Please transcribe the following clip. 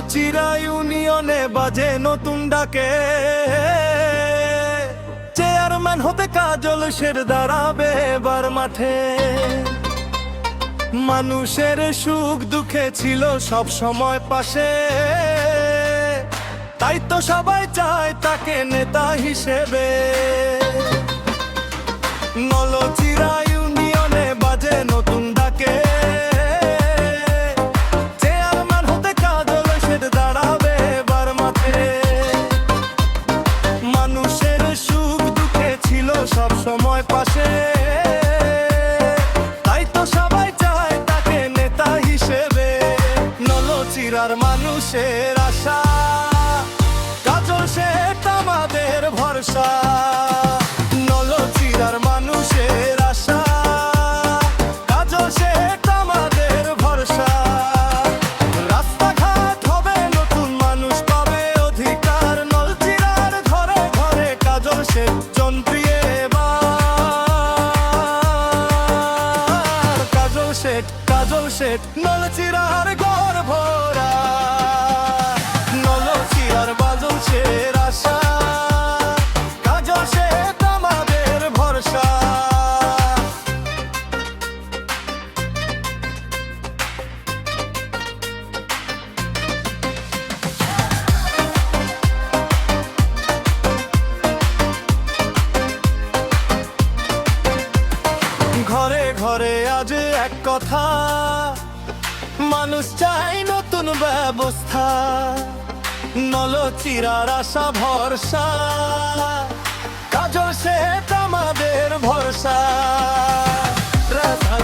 নলচিরা ইউনিয়নে বাজে নতুন ডাকে, চেয়ারম্যান হতে কাজল শের দাঁড়াবে এবার মাঠে। মানুষের সুখ দুঃখে ছিল সব সময় পাশে, তাই তো সবাই চায় তাকে নেতা হিসেবে। নলচিরা ইউনিয়নে বাজে নতুন ডাকে, চেয়ারম্যান হতে কাজল শের দাঁড়াবে এবার মাঠে। মানুষের সুখ দুঃখে ছিল সব সময় পাশে, তাই তো সবাই চায় তাকে নেতা হিসেবে। নলচিরার মানুষের আশা, কাজল শেঠ আমাদের ভরসা। নলচিরার মানুষের আশা, কাজল শেঠ আমাদের ভরসা। রাস্তাঘাট হবে নতুন, মানুষ পাবে অধিকার, নলচিরার ঘরে ঘরে কাজল শেঠ জনপ্রিয় এবার। কাজল শেঠ, কাজল শেঠ নলচিরার ঘর ভরা, নলচিরার বাজল শের আশা, কাজল শেঠ আমাদের ভরসা। ঘরে ঘরে আজ এক কথা, মানুষ চাই নতুন ব্যবস্থা। নলচিরার আশা ভরসা, কাজল শেঠ আমাদের ভরসা। রাজা